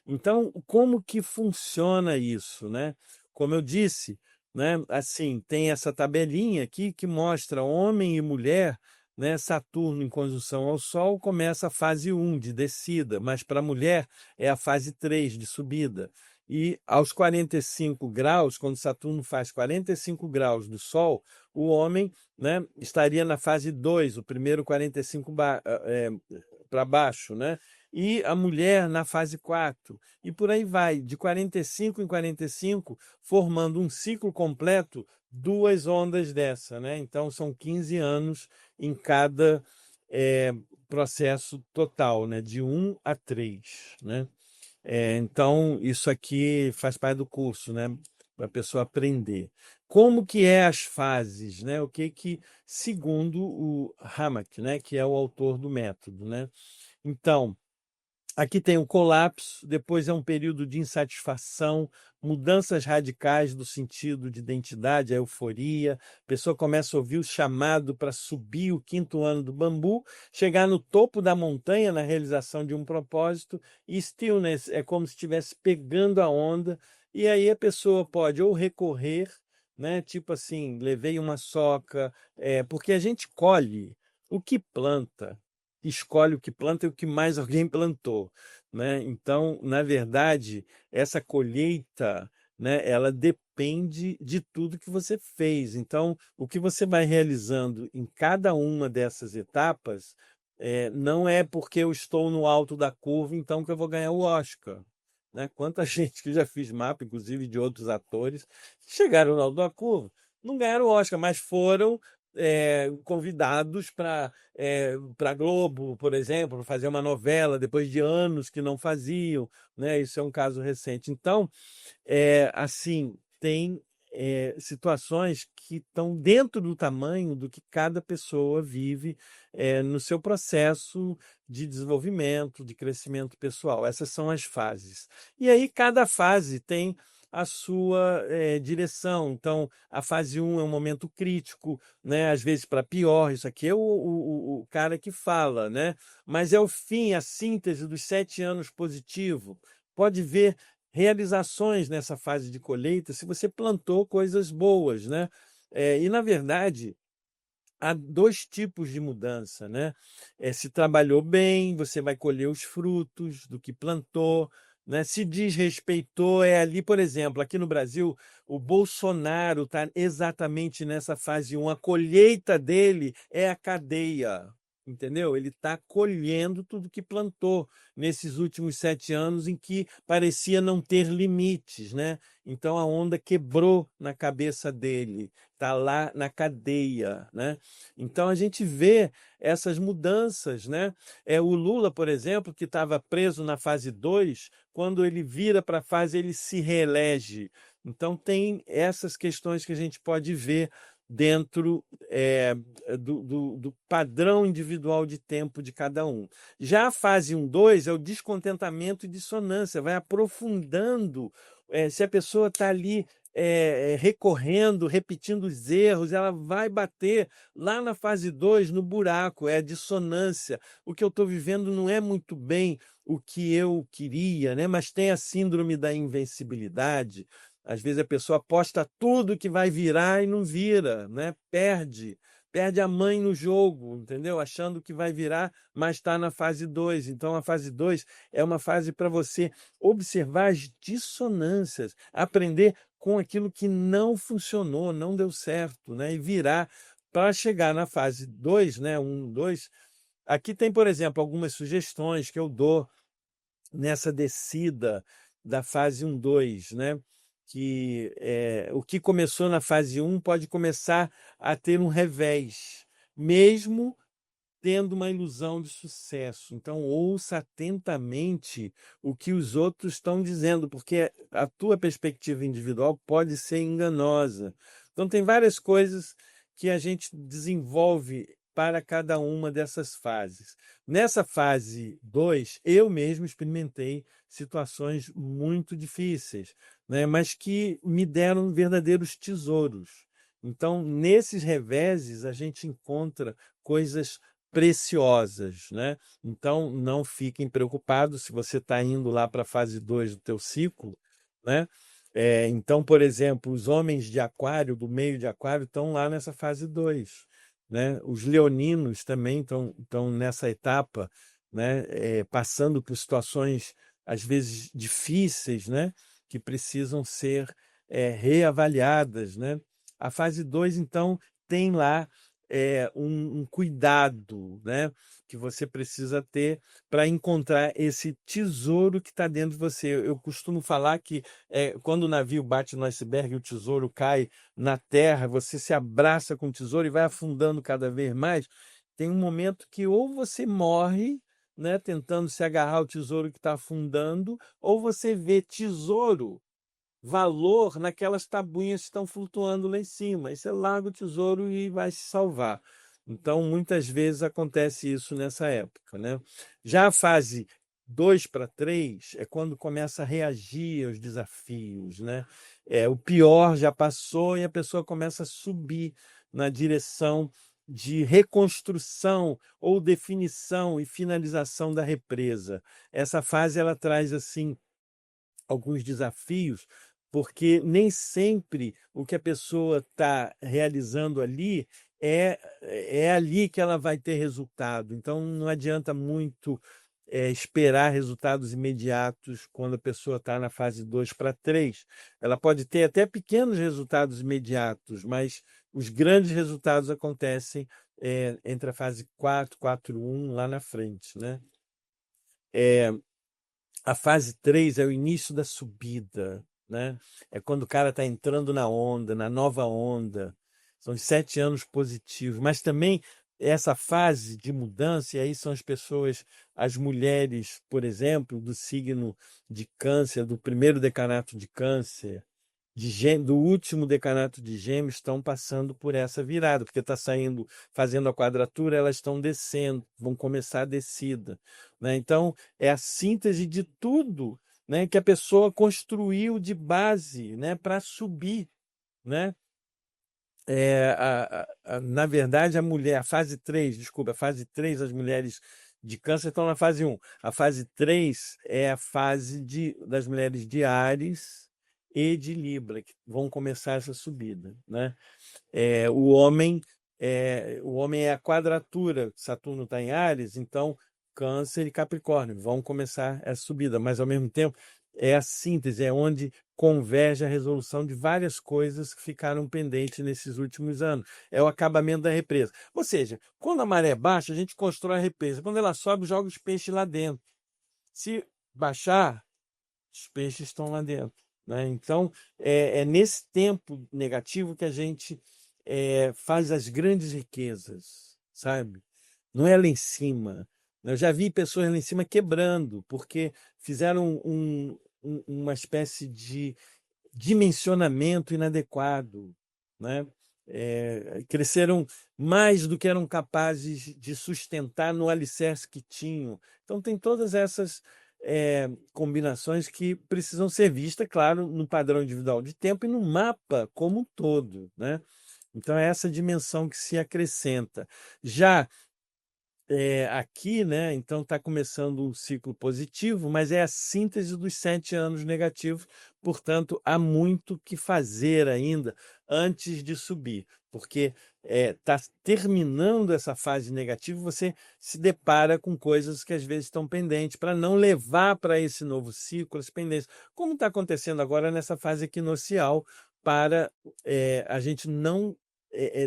Então, como que funciona isso, né? Como eu disse, né? Assim, tem essa tabelinha aqui que mostra homem e mulher, né? Saturno em conjunção ao Sol começa a fase 1 de descida, mas para a mulher é a fase 3 de subida. E aos 45 graus, quando Saturno faz 45 graus do Sol, o homem, né, estaria na fase 2, o primeiro 45 para baixo, né? E a mulher na fase 4. E por aí vai, de 45 em 45, formando um ciclo completo, duas ondas dessa, né? Então são 15 anos em cada processo total, né? De 1 a 3, né? Então, isso aqui faz parte do curso, né? Para a pessoa aprender. Como que é as fases, né? O que que, segundo o Hamak, né? Que é o autor do método, né? Então, aqui tem o colapso, depois é um período de insatisfação, mudanças radicais do sentido de identidade, a euforia. A pessoa começa a ouvir o chamado para subir o quinto ano do bambu, chegar no topo da montanha na realização de um propósito, e stillness é como se estivesse pegando a onda, e aí a pessoa pode ou recorrer, né? Tipo assim, levei uma soca, porque a gente colhe o que planta, escolhe o que planta e o que mais alguém plantou, né? Então, na verdade, essa colheita, né, ela depende de tudo que você fez. Então, o que você vai realizando em cada uma dessas etapas, não é porque eu estou no alto da curva, então que eu vou ganhar o Oscar. Né? Quanta gente que já fiz mapa, inclusive de outros atores, que chegaram no alto da curva, não ganharam o Oscar, mas foram convidados para Globo, por exemplo, para fazer uma novela depois de anos que não faziam, né? Isso é um caso recente. Então, assim, tem situações que estão dentro do tamanho do que cada pessoa vive no seu processo de desenvolvimento, de crescimento pessoal. Essas são as fases. E aí, cada fase tem a sua direção. Então, a fase 1 é um momento crítico, né? Às vezes para pior. Isso aqui é o cara que fala, né? Mas é o fim, a síntese dos 7 anos positivo. Pode ver realizações nessa fase de colheita se você plantou coisas boas, né? E, na verdade, há dois tipos de mudança, né? Se trabalhou bem, você vai colher os frutos do que plantou, né? Se desrespeitou, é ali, por exemplo, aqui no Brasil, o Bolsonaro está exatamente nessa fase 1. A colheita dele é a cadeia, entendeu? Ele está colhendo tudo que plantou nesses últimos 7 anos em que parecia não ter limites, né? Então a onda quebrou na cabeça dele, está lá na cadeia, né? Então a gente vê essas mudanças, né? O Lula, por exemplo, que estava preso na fase 2, quando ele vira para a fase, ele se reelege. Então tem essas questões que a gente pode ver dentro do padrão individual de tempo de cada um. Já a fase 1, 2 é o descontentamento e dissonância, vai aprofundando. Se a pessoa está ali recorrendo, repetindo os erros, ela vai bater lá na fase 2 no buraco, é a dissonância. O que eu estou vivendo não é muito bem o que eu queria, né? Mas tem a síndrome da invencibilidade. Às vezes a pessoa aposta tudo que vai virar e não vira, né? Perde a mãe no jogo, entendeu? Achando que vai virar, mas está na fase 2. Então, a fase 2 é uma fase para você observar as dissonâncias, aprender com aquilo que não funcionou, não deu certo, né? E virar para chegar na fase 2, né? 1, 2. Aqui tem, por exemplo, algumas sugestões que eu dou nessa descida da fase 1, 2, né? Que o que começou na fase 1 pode começar a ter um revés, mesmo tendo uma ilusão de sucesso. Então, ouça atentamente o que os outros estão dizendo, porque a tua perspectiva individual pode ser enganosa. Então, tem várias coisas que a gente desenvolve para cada uma dessas fases. Nessa fase 2, eu mesmo experimentei situações muito difíceis, né, mas que me deram verdadeiros tesouros. Então, nesses reveses, a gente encontra coisas preciosas, né? Então, não fiquem preocupados se você está indo lá para a fase 2 do teu ciclo, né? Então, por exemplo, os homens de aquário, do meio de aquário, estão lá nessa fase 2, né? Os leoninos também estão nessa etapa, né? Passando por situações, às vezes, difíceis, né? Que precisam ser reavaliadas, né? A fase 2 então, tem lá um cuidado, né, que você precisa ter para encontrar esse tesouro que está dentro de você. Eu costumo falar que quando o navio bate no iceberg e o tesouro cai na terra, você se abraça com o tesouro e vai afundando cada vez mais. Tem um momento que ou você morre, né, tentando se agarrar ao tesouro que está afundando, ou você vê tesouro, valor naquelas tabuinhas que estão flutuando lá em cima. Aí você larga o tesouro e vai se salvar. Então, muitas vezes acontece isso nessa época, né? Já a fase 2 para 3 é quando começa a reagir aos desafios, né? O pior já passou e a pessoa começa a subir na direção de reconstrução ou definição e finalização da represa. Essa fase ela traz assim alguns desafios, porque nem sempre o que a pessoa está realizando ali é ali que ela vai ter resultado. Então, não adianta muito esperar resultados imediatos quando a pessoa está na fase 2 para 3. Ela pode ter até pequenos resultados imediatos, mas os grandes resultados acontecem entre a fase 4, 4, 1, lá na frente, né? A fase 3 é o início da subida, né? É quando o cara está entrando na onda, na nova onda. São os 7 anos positivos. Mas também essa fase de mudança, e aí são as pessoas, as mulheres, por exemplo, do signo de Câncer, do primeiro decanato de Câncer, do último decanato de Gêmeos, estão passando por essa virada, porque está saindo, fazendo a quadratura, elas estão descendo, vão começar a descida, né? Então, é a síntese de tudo, né, que a pessoa construiu de base, né, para subir, né? Na verdade, a fase 3, desculpa, a fase 3, as mulheres de Câncer estão na fase 1. A fase 3 é a fase das mulheres de Áries e de Libra, que vão começar essa subida, né? O homem é a quadratura, Saturno está em Áries, então Câncer e Capricórnio vão começar essa subida, mas ao mesmo tempo é a síntese, é onde converge a resolução de várias coisas que ficaram pendentes nesses últimos anos. É o acabamento da represa. Ou seja, quando a maré baixa, a gente constrói a represa. Quando ela sobe, joga os peixes lá dentro. Se baixar, os peixes estão lá dentro, né? Então, é nesse tempo negativo que a gente faz as grandes riquezas, sabe? Não é lá em cima. Eu já vi pessoas lá em cima quebrando, porque fizeram uma espécie de dimensionamento inadequado, né? Cresceram mais do que eram capazes de sustentar no alicerce que tinham. Então, tem todas essas combinações que precisam ser vistas, claro, no padrão individual de tempo e no mapa como um todo, né? Então é essa dimensão que se acrescenta. Já aqui, né, então está começando um ciclo positivo, mas é a síntese dos 7 anos negativos, portanto, há muito que fazer ainda antes de subir, porque está terminando essa fase negativa, você se depara com coisas que às vezes estão pendentes, para não levar para esse novo ciclo as pendências, como está acontecendo agora nessa fase equinocial, para a gente não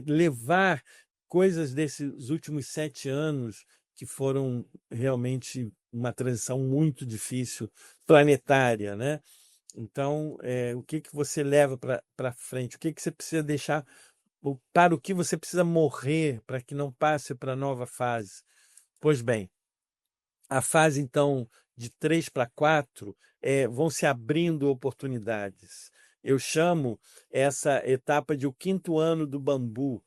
levar coisas desses últimos 7 anos que foram realmente uma transição muito difícil, planetária, né? Então, o que que você leva para frente? O que que você precisa deixar, para o que você precisa morrer para que não passe para a nova fase? Pois bem, a fase, então, de 3 para 4, vão se abrindo oportunidades. Eu chamo essa etapa de o quinto ano do bambu,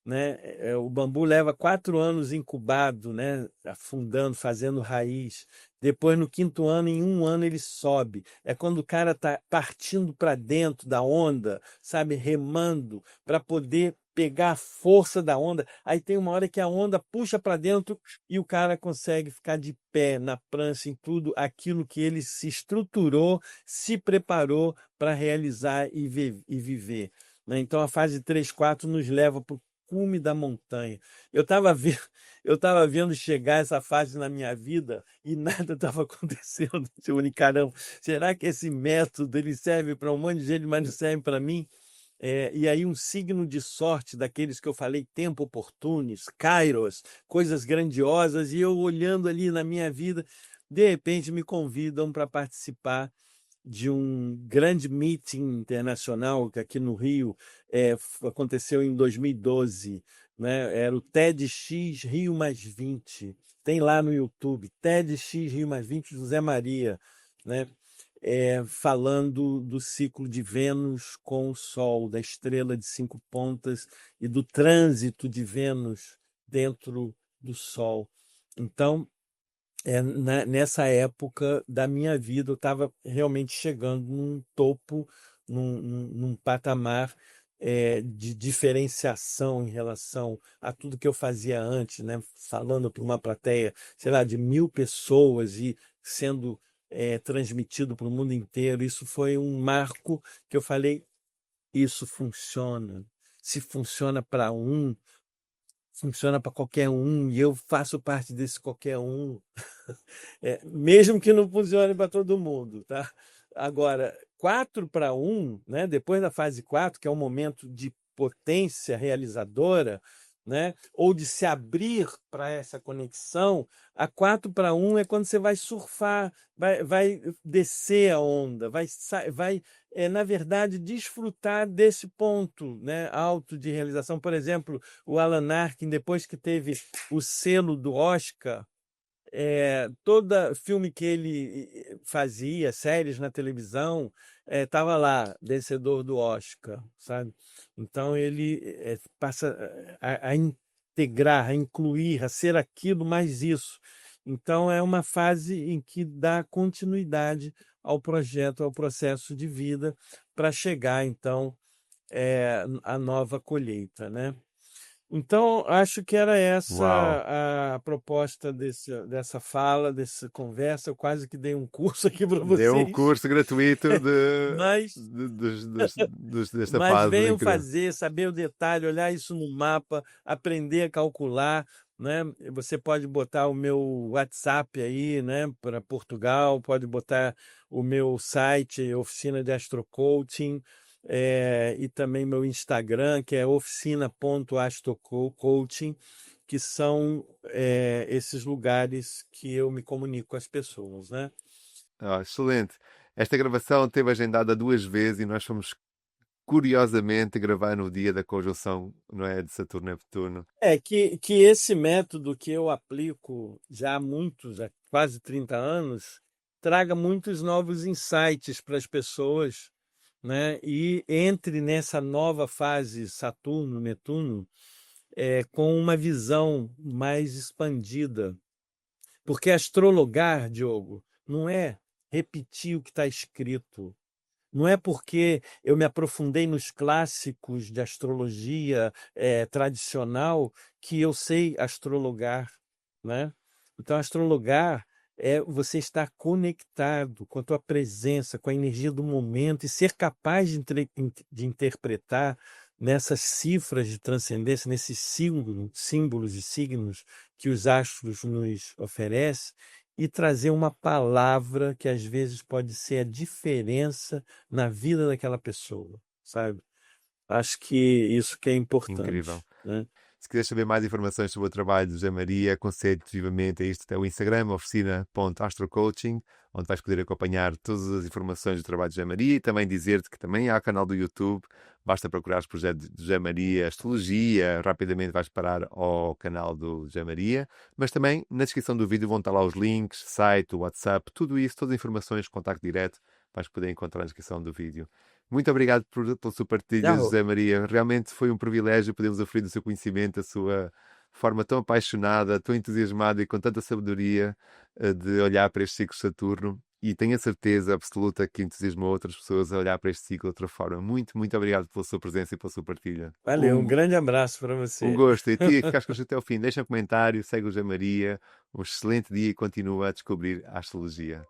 né? O bambu leva 4 anos incubado, né? Afundando, fazendo raiz. Depois, no quinto ano, em um ano, ele sobe. É quando o cara está partindo para dentro da onda, sabe? Remando, para poder pegar a força da onda. Aí tem uma hora que a onda puxa para dentro e o cara consegue ficar de pé na prancha, em tudo aquilo que ele se estruturou, se preparou para realizar e viver, né? Então, a fase 3, 4 nos leva para o cume da montanha. Eu estava vendo, eu estava vendo chegar essa fase na minha vida e nada estava acontecendo. Seu Caramba, será que esse método ele serve para um monte de gente, mas não serve para mim? E aí um signo de sorte daqueles que eu falei, tempo oportunos, kairos, coisas grandiosas, e eu olhando ali na minha vida, de repente me convidam para participar de um grande meeting internacional que aqui no Rio aconteceu em 2012, né? Era o TEDx Rio Mais 20. Tem lá no YouTube, TEDx Rio Mais 20, José Maria, né? Falando do ciclo de Vênus com o Sol, da estrela de 5 pontas e do trânsito de Vênus dentro do Sol. Então, nessa época da minha vida, eu estava realmente chegando num topo, num patamar de diferenciação em relação a tudo que eu fazia antes, né? Falando para uma plateia, sei lá, de 1.000 pessoas e sendo transmitido para o mundo inteiro. Isso foi um marco que eu falei, isso funciona. Se funciona para um, funciona para qualquer um, e eu faço parte desse qualquer um. Mesmo que não funcione para todo mundo, tá? Agora, 4 para 1, né? Depois da fase 4, que é um momento de potência realizadora, né? Ou de se abrir para essa conexão, a 4 para 1 é quando você vai surfar, vai descer a onda, vai na verdade, desfrutar desse ponto, né, alto de realização. Por exemplo, o Alan Arkin, depois que teve o selo do Oscar, todo filme que ele fazia, séries na televisão, estava lá, vencedor do Oscar, sabe? Então ele passa a integrar, a incluir, a ser aquilo mais isso. Então é uma fase em que dá continuidade ao projeto, ao processo de vida, para chegar então à nova colheita, né? Então, acho que era Uau! essa a proposta dessa fala, dessa conversa. Eu quase que dei um curso aqui para Deu um vocês, curso gratuito mas, desta mas fase venham incrível. fazer, saber o detalhe, olhar isso no mapa, aprender a calcular, né? Você pode botar o meu WhatsApp aí, né, para Portugal, pode botar o meu site, Oficina de Astrocoaching, e também meu Instagram, que é oficina.astrocoaching, que são esses lugares que eu me comunico com as pessoas, né? Ah, excelente. Esta gravação teve agendada 2 vezes e nós fomos curiosamente gravar no dia da conjunção, não é, de Saturno e Netuno. Que esse método que eu aplico já há muitos, há quase 30 anos, traga muitos novos insights para as pessoas, né? E entre nessa nova fase Saturno, Netuno, com uma visão mais expandida. Porque astrologar, Diogo, não é repetir o que está escrito. Não é porque eu me aprofundei nos clássicos de astrologia tradicional que eu sei astrologar, né? Então, astrologar é você estar conectado com a tua presença, com a energia do momento e ser capaz de interpretar nessas cifras de transcendência, nesses símbolos e signos que os astros nos oferecem, e trazer uma palavra que às vezes pode ser a diferença na vida daquela pessoa, sabe? Acho que isso que é Incrível. importante, né? Se quiseres saber mais informações sobre o trabalho do José Maria, aconselho-te vivamente a isto até o Instagram, oficina.astrocoaching, onde vais poder acompanhar todas as informações do trabalho do José Maria e também dizer-te que também há canal do YouTube, basta procurar os projetos do José Maria, Astrologia, rapidamente vais parar ao canal do José Maria, mas também na descrição do vídeo vão estar lá os links, site, o WhatsApp, tudo isso, todas as informações, contacto direto, vais poder encontrar na descrição do vídeo. Muito obrigado pela sua partilha, Tchau. José Maria. Realmente foi um privilégio podermos oferir o seu conhecimento, a sua forma tão apaixonada, tão entusiasmada e com tanta sabedoria de olhar para este ciclo de Saturno. E tenho a certeza absoluta que entusiasmou outras pessoas a olhar para este ciclo de outra forma. Muito, muito obrigado pela sua presença e pela sua partilha. Valeu, um grande abraço para Um você. gosto. E ti, ficaste com até o fim. Deixa um comentário, segue o José Maria. Um excelente dia e continua a descobrir a astrologia.